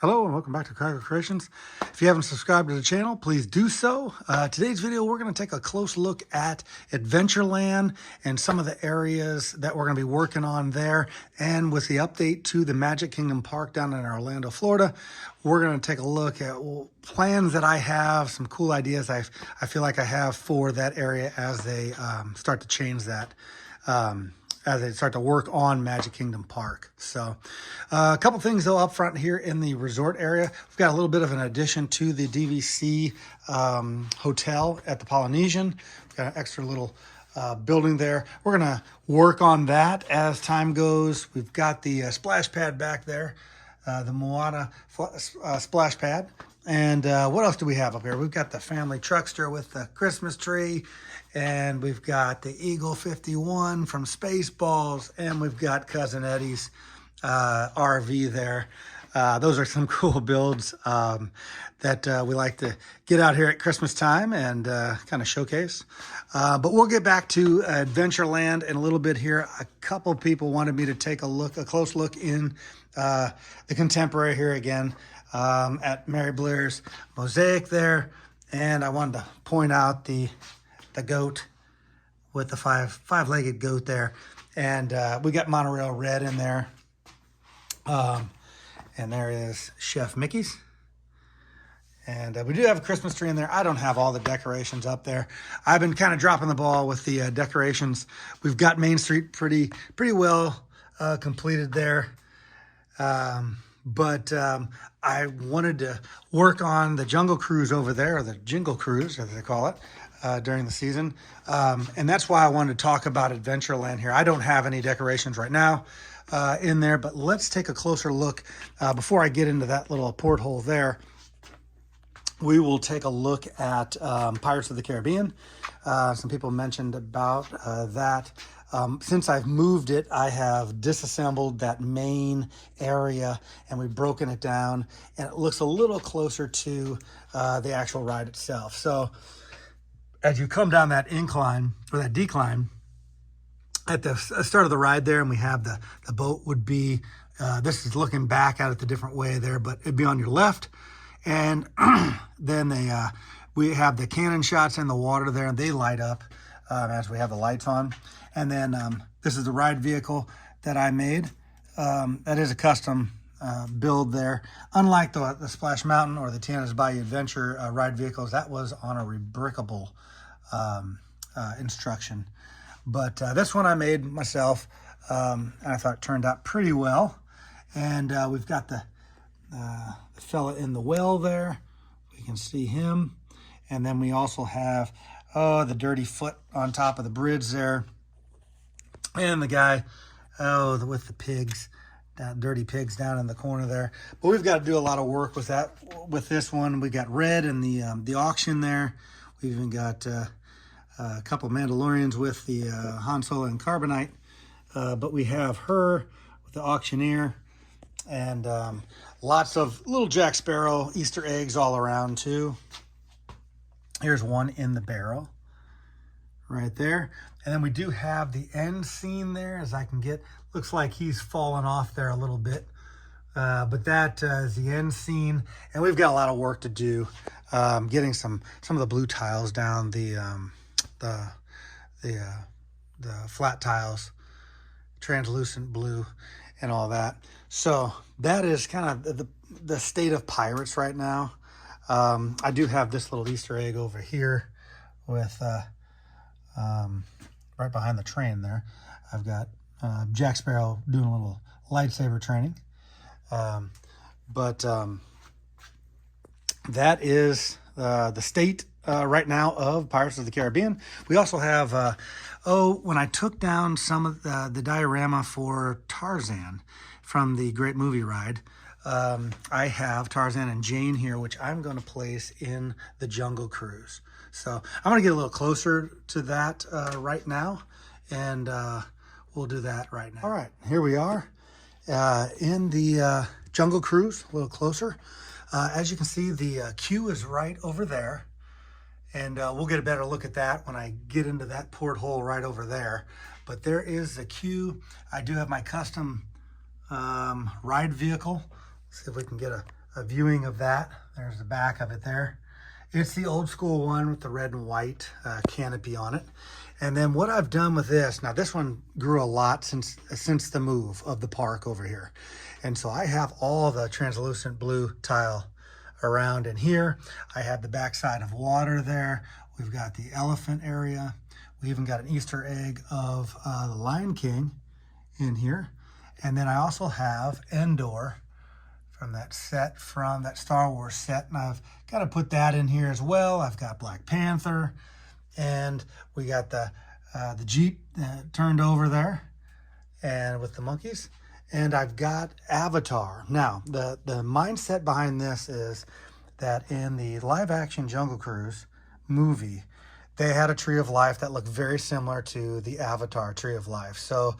Hello and welcome back to Cargo Creations. If you haven't subscribed to the channel, please do so. Today's video, we're going to take a close look at Adventureland and some of the areas that we're going to be working on there. And with the update to the Magic Kingdom Park down in Orlando, Florida, we're going to take a look at plans that I have, some cool ideas I feel like I have for that area as they start to change that. As they start to work on Magic Kingdom Park. So a couple things though up front here in the resort area. We've got a little bit of an addition to the DVC hotel at the Polynesian. We've got an extra little building there. We're gonna work on that as time goes. We've got the splash pad back there, the Moana splash pad. And what else do we have up here? We've got the family truckster with the Christmas tree, and we've got the Eagle 51 from Spaceballs, and we've got Cousin Eddie's RV there. Those are some cool builds that we like to get out here at Christmas time and kind of showcase. But we'll get back to Adventureland in a little bit here. A couple people wanted me to take a close look in the contemporary here again. At Mary Blair's mosaic there, and I wanted to point out the goat with the five-legged goat there, and we got monorail red in there, and there is Chef Mickey's, and we do have a Christmas tree in there. I don't have all the decorations up there. I've been kind of dropping the ball with the decorations. We've got Main Street pretty well completed there. But I wanted to work on the Jungle Cruise over there, or the Jingle Cruise, as they call it, during the season. And that's why I wanted to talk about Adventureland here. I don't have any decorations right now in there, but let's take a closer look. Before I get into that little porthole there, we will take a look at Pirates of the Caribbean. Some people mentioned about that. Since I've moved it, I have disassembled that main area and we've broken it down, and it looks a little closer to the actual ride itself. So as you come down that incline or that decline at the start of the ride there, and we have the boat would be, this is looking back at it the different way there, but it'd be on your left. And then we have the cannon shots in the water there, and they light up as we have the lights on. And then this is the ride vehicle that I made. That is a custom build there. Unlike the Splash Mountain or the Tiana's Bayou Adventure ride vehicles, that was on a rebrickable instruction. But this one I made myself, and I thought it turned out pretty well. And we've got the fella in the well there. We can see him. And then we also have, the dirty foot on top of the bridge there. And the guy, with the pigs, dirty pigs down in the corner there. But we've got to do a lot of work with that. With this one, we got red in the auction there. We've even got a couple of Mandalorians with the Han Solo and Carbonite. But we have her with the auctioneer, and lots of little Jack Sparrow Easter eggs all around too. Here's one in the barrel right there. And then we do have the end scene there, as I can get. Looks like he's fallen off there a little bit. But that is the end scene. And we've got a lot of work to do getting some of the blue tiles down, the flat tiles, translucent blue and all that. So that is kind of the state of Pirates right now. I do have this little Easter egg over here with right behind the train there. I've got Jack Sparrow doing a little lightsaber training. But that is the state right now of Pirates of the Caribbean. We also have, when I took down some of the diorama for Tarzan from the Great Movie Ride, I have Tarzan and Jane here, which I'm going to place in the Jungle Cruise. So I'm going to get a little closer to that right now, and we'll do that right now. All right, here we are in the Jungle Cruise, a little closer. As you can see, the queue is right over there, and we'll get a better look at that when I get into that porthole right over there. But there is the queue. I do have my custom ride vehicle. See if we can get a a viewing of that. There's the back of it there. It's the old school one with the red and white canopy on it. And then what I've done with this, now this one grew a lot since the move of the park over here. And so I have all the translucent blue tile around in here. I have the backside of water there. We've got the elephant area. We even got an Easter egg of the Lion King in here. And then I also have Endor from that set, from that Star Wars set. And I've got to put that in here as well. I've got Black Panther, and we got the Jeep turned over there and with the monkeys. And I've got Avatar. Now, the mindset behind this is that in the live action Jungle Cruise movie, they had a Tree of Life that looked very similar to the Avatar Tree of Life. So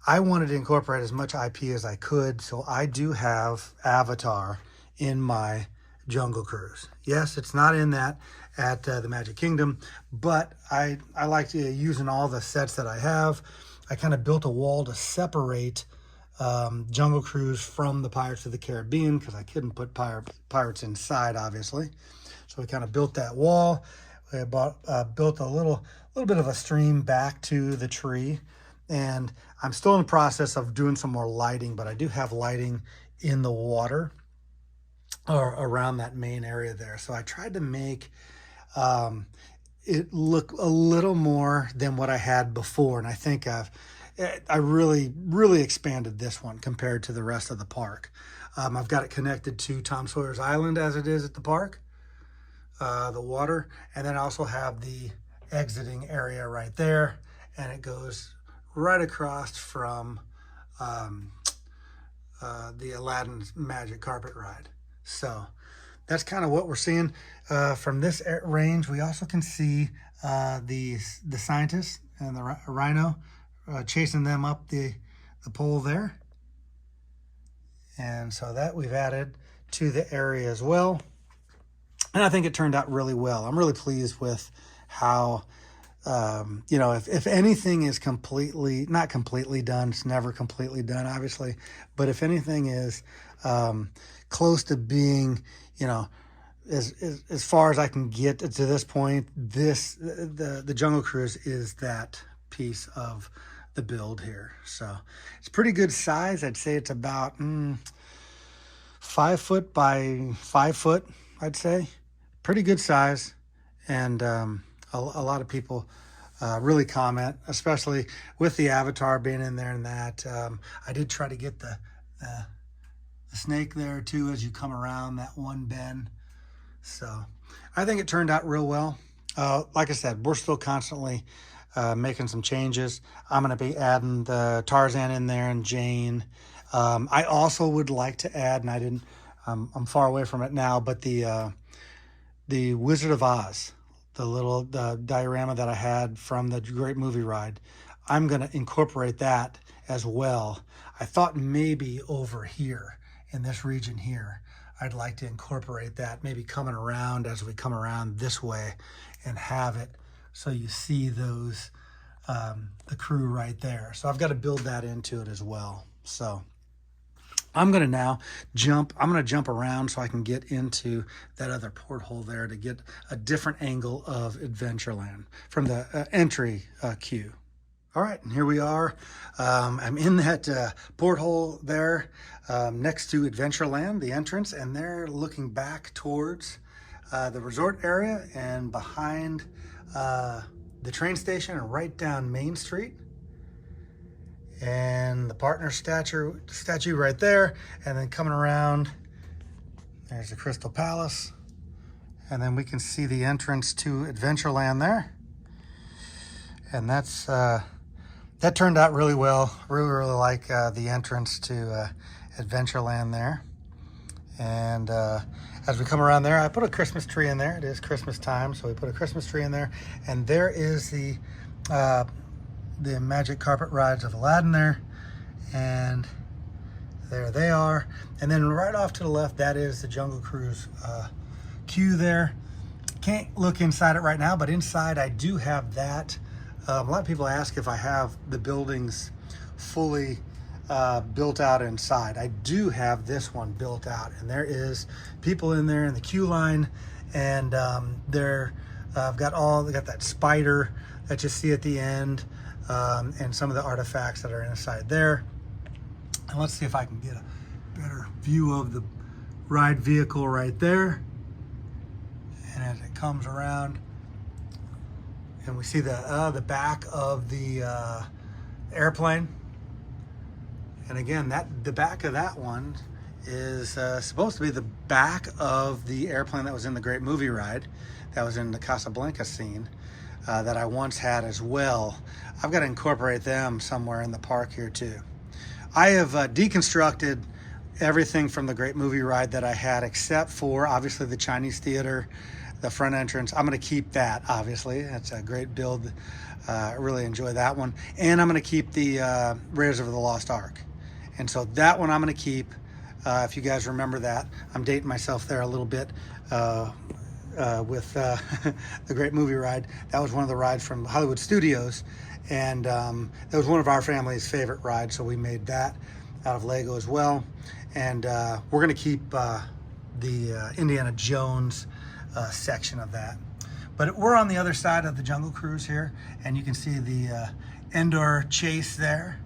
I wanted to incorporate as much IP as I could, so I do have Avatar in my Jungle Cruise. Yes, it's not in that at the Magic Kingdom, but I like to using all the sets that I have. I kind of built a wall to separate Jungle Cruise from the Pirates of the Caribbean because I couldn't put pirates inside, obviously. So we kind of built that wall. We built a little bit of a stream back to the tree. And I'm still in the process of doing some more lighting, but I do have lighting in the water or around that main area there. So I tried to make it look a little more than what I had before. And I think I really expanded this one compared to the rest of the park. I've got it connected to Tom Sawyer's Island as it is at the park, the water. And then I also have the exiting area right there. And it goes right across from the Aladdin's Magic Carpet Ride. So that's kind of what we're seeing from this range. We also can see the scientists and the rhino chasing them up the pole there. And so that we've added to the area as well. And I think it turned out really well. I'm really pleased with how you know, if anything is not completely done, it's never completely done, obviously, but if anything is close to being, you know, as far as I can get to this point, the Jungle Cruise is that piece of the build here. So it's pretty good size. I'd say it's about 5 foot by 5 foot, I'd say. Pretty good size. And a lot of people really comment, especially with the Avatar being in there and that. I did try to get the snake there too as you come around that one bend. So I think it turned out real well. Like I said, we're still constantly making some changes. I'm going to be adding the Tarzan in there and Jane. I also would like to add, and I didn't, I'm far away from it now, but the Wizard of Oz, the diorama that I had from the Great Movie Ride. I'm going to incorporate that as well. I thought maybe over here in this region here, I'd like to incorporate that, maybe coming around as we come around this way and have it so you see those, the crew right there. So I've got to build that into it as well. So I'm going to now jump around so I can get into that other porthole there to get a different angle of Adventureland from the entry queue. All right, and here we are. I'm in that porthole there next to Adventureland, the entrance, and they're looking back towards the resort area and behind the train station and right down Main Street. And the partner statue right there, and then coming around, there's the Crystal Palace, and then we can see the entrance to Adventureland there. And that's that turned out really well. Really like the entrance to Adventureland there. And as we come around there, I put a Christmas tree in there. It is Christmas time, so we put a Christmas tree in there. And there is the Magic Carpet Rides of Aladdin there, and there they are. And then right off to the left, that is the Jungle Cruise queue there. Can't look inside it right now, but inside I do have that. A lot of people ask if I have the buildings fully built out inside. I do have this one built out, and there is people in there in the queue line, and I've got that spider that you see at the end, and some of the artifacts that are inside there. And let's see if I can get a better view of the ride vehicle right there. And as it comes around, and we see the back of the airplane. And again, the back of that one is supposed to be the back of the airplane that was in the Great Movie Ride, that was in the Casablanca scene, that I once had as well. I've got to incorporate them somewhere in the park here too. I have deconstructed everything from the Great Movie Ride that I had, except for obviously the Chinese Theater, the front entrance. I'm going to keep that, obviously. That's a great build. I really enjoy that one. And I'm going to keep the Raiders of the Lost Ark. And so that one I'm going to keep. If you guys remember that, I'm dating myself there a little bit with the Great Movie Ride. That was one of the rides from Hollywood Studios, and that was one of our family's favorite rides, so we made that out of Lego as well. And we're going to keep the Indiana Jones section of that. But we're on the other side of the Jungle Cruise here, and you can see the Endor chase there.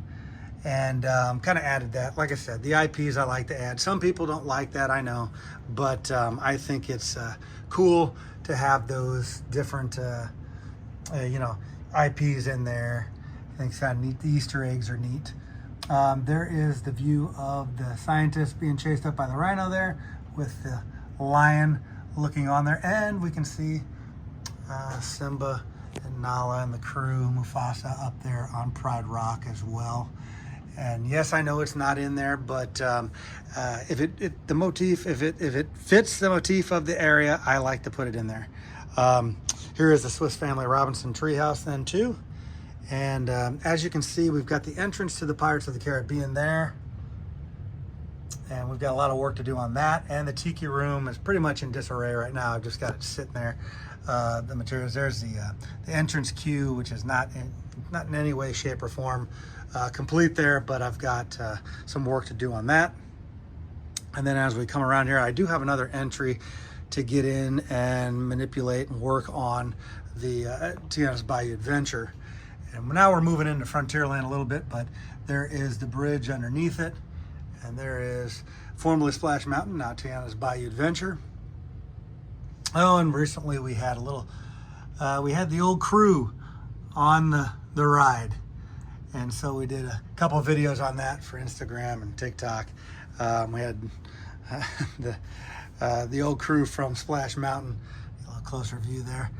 And kind of added that. Like I said, the IPs I like to add. Some people don't like that, I know, but I think it's cool to have those different IPs in there. I think it's kind of neat. The Easter eggs are neat. There is the view of the scientist being chased up by the rhino there, with the lion looking on there, and we can see Simba and Nala and the crew, Mufasa, up there on Pride Rock as well. And yes, I know it's not in there, but if it fits the motif of the area, I like to put it in there. Here is the Swiss Family Robinson treehouse then too. And as you can see, we've got the entrance to the Pirates of the Caribbean there. And we've got a lot of work to do on that. And the Tiki Room is pretty much in disarray right now. I've just got it sitting there. The materials, there's the entrance queue, which is not in any way, shape, or form complete there, but I've got some work to do on that. And then as we come around here, I do have another entry to get in and manipulate and work on the Tiana's Bayou Adventure. And now we're moving into Frontierland a little bit, but there is the bridge underneath it, and there is formerly Splash Mountain, now Tiana's Bayou Adventure. Oh, and recently we had we had the old crew on the ride. And so we did a couple of videos on that for Instagram and TikTok. We had the old crew from Splash Mountain, a little closer view there,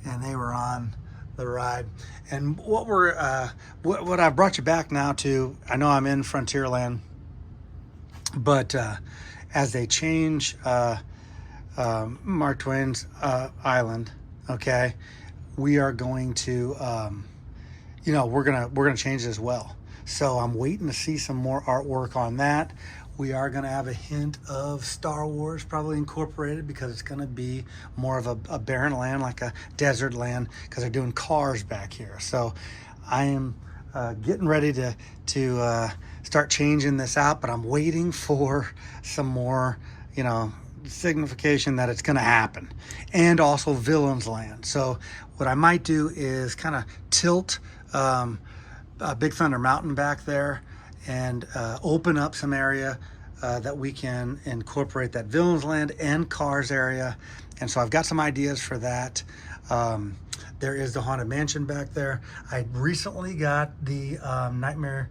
and they were on the ride. And what I've brought you back now to, I know I'm in Frontierland, but as they change Mark Twain's Island, okay, we are going to we're gonna change it as well. So I'm waiting to see some more artwork on that. We are gonna have a hint of Star Wars probably incorporated, because it's gonna be more of a barren land, like a desert land, because they're doing cars back here. So I am getting ready to start changing this out, but I'm waiting for some more, signification that it's gonna happen. And also Villains Land. So what I might do is kind of tilt Big Thunder Mountain back there and open up some area that we can incorporate that Villains Land and Cars area. And so I've got some ideas for that. There is the Haunted Mansion back there. I recently got the Nightmare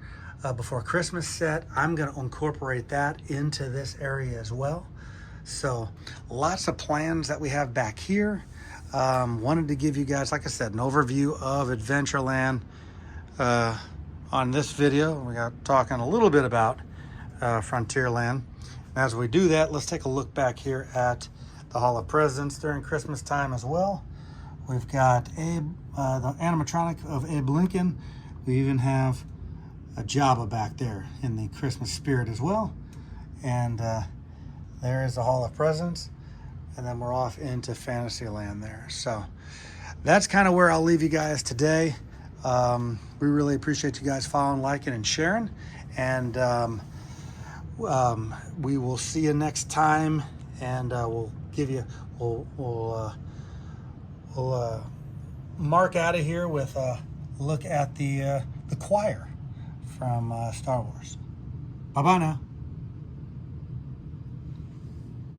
Before Christmas set. I'm going to incorporate that into this area as well. So lots of plans that we have back here. Wanted to give you guys, like I said, an overview of Adventureland on this video. We got talking a little bit about Frontierland. As we do that, let's take a look back here at the Hall of Presidents during Christmas time as well. We've got Abe, the animatronic of Abe Lincoln. We even have a Jabba back there in the Christmas spirit as well. And there is the Hall of Presidents. And then we're off into Fantasyland there. So that's kind of where I'll leave you guys today. We really appreciate you guys following, liking, and sharing. And we will see you next time, and we'll give you, we'll mark out of here with a look at the choir from Star Wars. Bye-bye now.